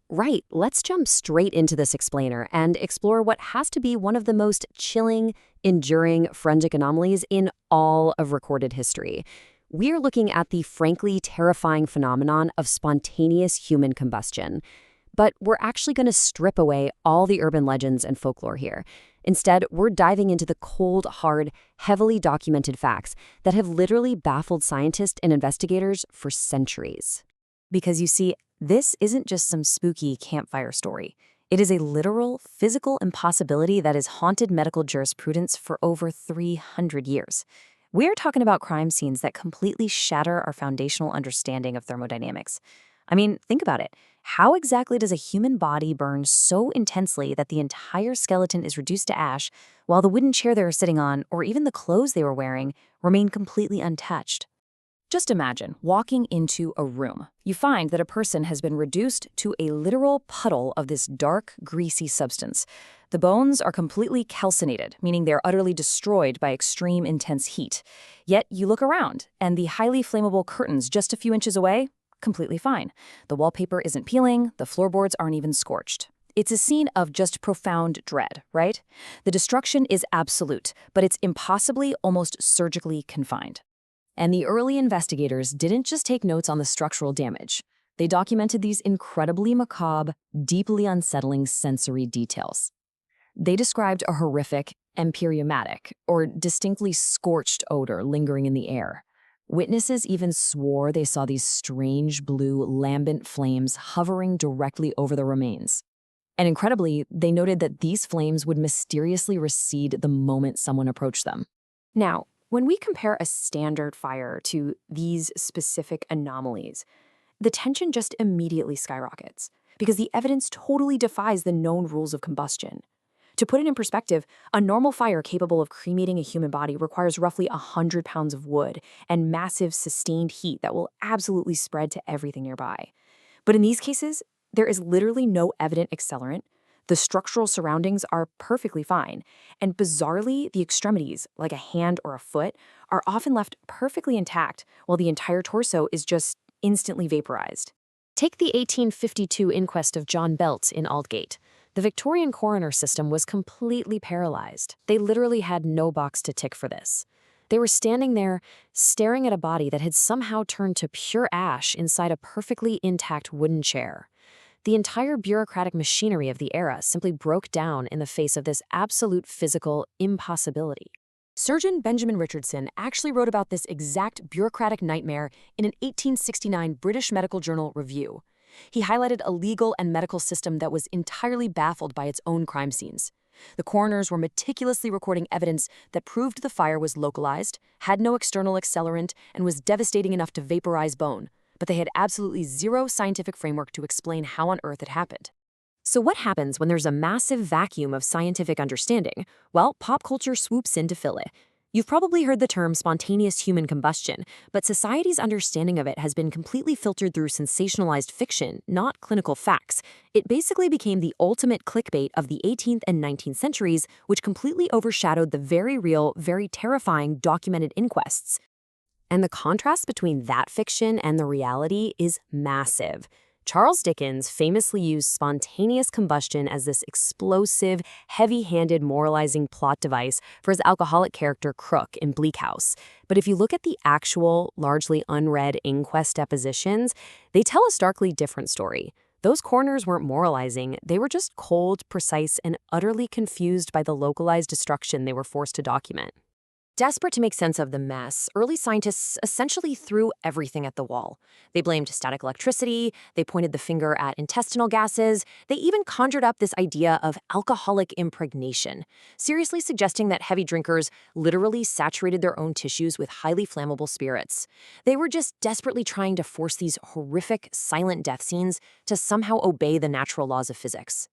Right, let's jump straight into this explainer and explore what has to be one of the most chilling, enduring forensic anomalies in all of recorded history. We're looking at the frankly terrifying phenomenon of spontaneous human combustion. But we're actually going to strip away all the urban legends and folklore here. Instead, we're diving into the cold, hard, heavily documented facts that have literally baffled scientists and investigators for centuries. Because you see, this isn't just some spooky campfire story. It is a literal, physical impossibility that has haunted medical jurisprudence for over 300 years. We're talking about crime scenes that completely shatter our foundational understanding of thermodynamics. I mean, think about it. How exactly does a human body burn so intensely that the entire skeleton is reduced to ash, while the wooden chair they were sitting on, or even the clothes they were wearing, remain completely untouched? Just imagine walking into a room. You find that a person has been reduced to a literal puddle of this dark, greasy substance. The bones are completely calcinated, meaning they're utterly destroyed by extreme intense heat. Yet you look around, and the highly flammable curtains just a few inches away, completely fine. The wallpaper isn't peeling, the floorboards aren't even scorched. It's a scene of just profound dread, right? The destruction is absolute, but it's impossibly, almost surgically confined. And the early investigators didn't just take notes on the structural damage. They documented these incredibly macabre, deeply unsettling sensory details. They described a horrific, empyreumatic, or distinctly scorched odor lingering in the air. Witnesses even swore they saw these strange blue, lambent flames hovering directly over the remains. And incredibly, they noted that these flames would mysteriously recede the moment someone approached them. Now, when we compare a standard fire to these specific anomalies, the tension just immediately skyrockets because the evidence totally defies the known rules of combustion. To put it in perspective, a normal fire capable of cremating a human body requires roughly 100 pounds of wood and massive sustained heat that will absolutely spread to everything nearby. But in these cases, there is literally no evident accelerant. The structural surroundings are perfectly fine, and bizarrely, the extremities, like a hand or a foot, are often left perfectly intact, while the entire torso is just instantly vaporized. Take the 1852 inquest of John Belt in Aldgate. The Victorian coroner system was completely paralyzed. They literally had no box to tick for this. They were standing there, staring at a body that had somehow turned to pure ash inside a perfectly intact wooden chair. The entire bureaucratic machinery of the era simply broke down in the face of this absolute physical impossibility. Surgeon Benjamin Richardson actually wrote about this exact bureaucratic nightmare in an 1869 British Medical Journal review. He highlighted a legal and medical system that was entirely baffled by its own crime scenes. The coroners were meticulously recording evidence that proved the fire was localized, had no external accelerant, and was devastating enough to vaporize bone, but they had absolutely zero scientific framework to explain how on earth it happened. So what happens when there's a massive vacuum of scientific understanding? Well, pop culture swoops in to fill it. You've probably heard the term spontaneous human combustion, but society's understanding of it has been completely filtered through sensationalized fiction, not clinical facts. It basically became the ultimate clickbait of the 18th and 19th centuries, which completely overshadowed the very real, very terrifying documented inquests. And the contrast between that fiction and the reality is massive. Charles Dickens famously used spontaneous combustion as this explosive, heavy-handed moralizing plot device for his alcoholic character Crook in Bleak House. But if you look at the actual, largely unread inquest depositions, they tell a starkly different story. Those coroners weren't moralizing, they were just cold, precise, and utterly confused by the localized destruction they were forced to document. Desperate to make sense of the mess, early scientists essentially threw everything at the wall. They blamed static electricity, they pointed the finger at intestinal gases, they even conjured up this idea of alcoholic impregnation, seriously suggesting that heavy drinkers literally saturated their own tissues with highly flammable spirits. They were just desperately trying to force these horrific, silent death scenes to somehow obey the natural laws of physics.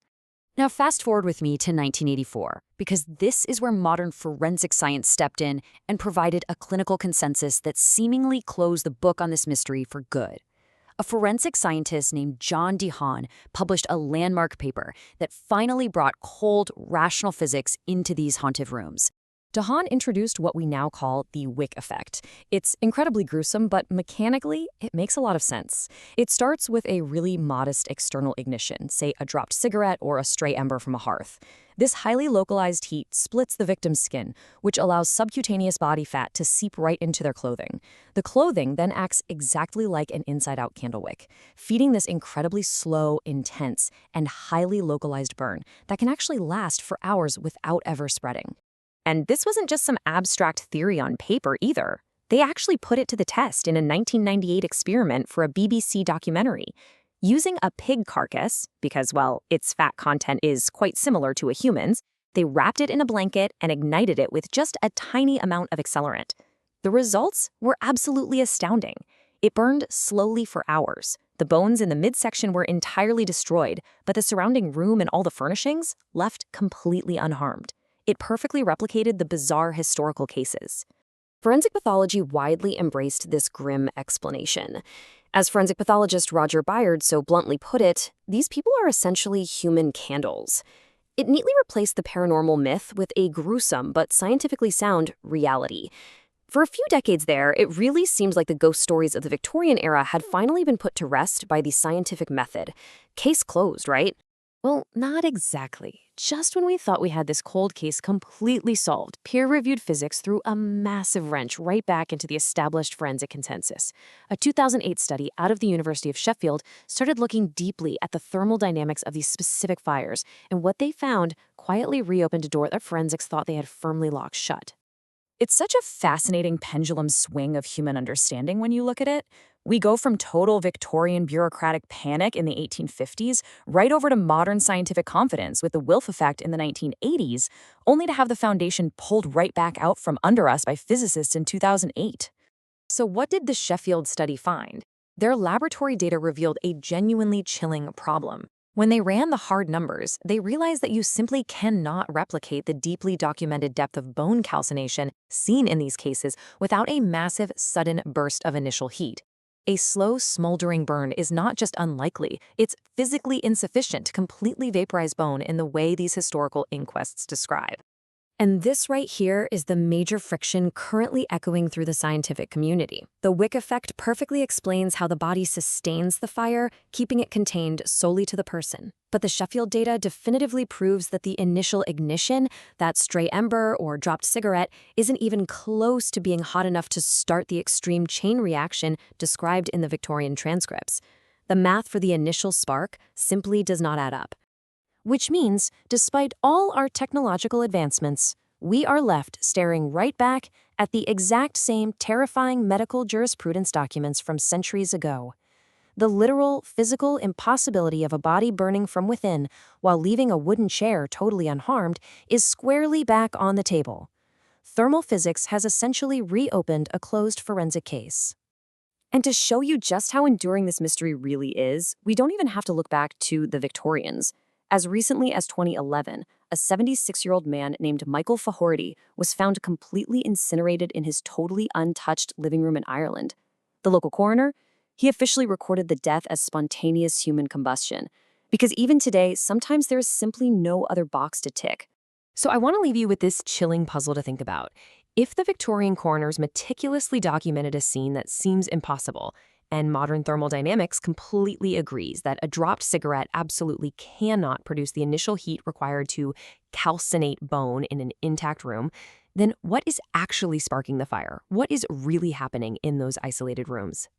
Now fast forward with me to 1984, because this is where modern forensic science stepped in and provided a clinical consensus that seemingly closed the book on this mystery for good. A forensic scientist named John DeHaan published a landmark paper that finally brought cold, rational physics into these haunted rooms. de Haan introduced what we now call the wick effect. It's incredibly gruesome, but mechanically, it makes a lot of sense. It starts with a really modest external ignition, say a dropped cigarette or a stray ember from a hearth. This highly localized heat splits the victim's skin, which allows subcutaneous body fat to seep right into their clothing. The clothing then acts exactly like an inside-out candle wick, feeding this incredibly slow, intense, and highly localized burn that can actually last for hours without ever spreading. And this wasn't just some abstract theory on paper either. They actually put it to the test in a 1998 experiment for a BBC documentary. Using a pig carcass, because, well, its fat content is quite similar to a human's, they wrapped it in a blanket and ignited it with just a tiny amount of accelerant. The results were absolutely astounding. It burned slowly for hours. The bones in the midsection were entirely destroyed, but the surrounding room and all the furnishings left completely unharmed. It perfectly replicated the bizarre historical cases. Forensic pathology widely embraced this grim explanation. As forensic pathologist Roger Byard so bluntly put it, these people are essentially human candles. It neatly replaced the paranormal myth with a gruesome but scientifically sound reality. For a few decades there, it really seems like the ghost stories of the Victorian era had finally been put to rest by the scientific method. Case closed, right? Well, not exactly. Just when we thought we had this cold case completely solved, peer-reviewed physics threw a massive wrench right back into the established forensic consensus. A 2008 study out of the University of Sheffield started looking deeply at the thermal dynamics of these specific fires, and what they found quietly reopened a door that forensics thought they had firmly locked shut. It's such a fascinating pendulum swing of human understanding when you look at it. We go from total Victorian bureaucratic panic in the 1850s right over to modern scientific confidence with the Wilf effect in the 1980s, only to have the foundation pulled right back out from under us by physicists in 2008. So what did the Sheffield study find? Their laboratory data revealed a genuinely chilling problem. When they ran the hard numbers, they realized that you simply cannot replicate the deeply documented depth of bone calcination seen in these cases without a massive, sudden burst of initial heat. A slow, smoldering burn is not just unlikely, it's physically insufficient to completely vaporize bone in the way these historical inquests describe. And this right here is the major friction currently echoing through the scientific community. The wick effect perfectly explains how the body sustains the fire, keeping it contained solely to the person. But the Sheffield data definitively proves that the initial ignition, that stray ember or dropped cigarette, isn't even close to being hot enough to start the extreme chain reaction described in the Victorian transcripts. The math for the initial spark simply does not add up. Which means, despite all our technological advancements, we are left staring right back at the exact same terrifying medical jurisprudence documents from centuries ago. The literal, physical impossibility of a body burning from within while leaving a wooden chair totally unharmed is squarely back on the table. Thermal physics has essentially reopened a closed forensic case. And to show you just how enduring this mystery really is, we don't even have to look back to the Victorians. As recently as 2011, a 76-year-old man named Michael Fahourdy was found completely incinerated in his totally untouched living room in Ireland. The local coroner, he officially recorded the death as spontaneous human combustion, because even today, sometimes there is simply no other box to tick. So I want to leave you with this chilling puzzle to think about. If the Victorian coroners meticulously documented a scene that seems impossible, and modern thermodynamics completely agrees that a dropped cigarette absolutely cannot produce the initial heat required to calcinate bone in an intact room, then what is actually sparking the fire? What is really happening in those isolated rooms?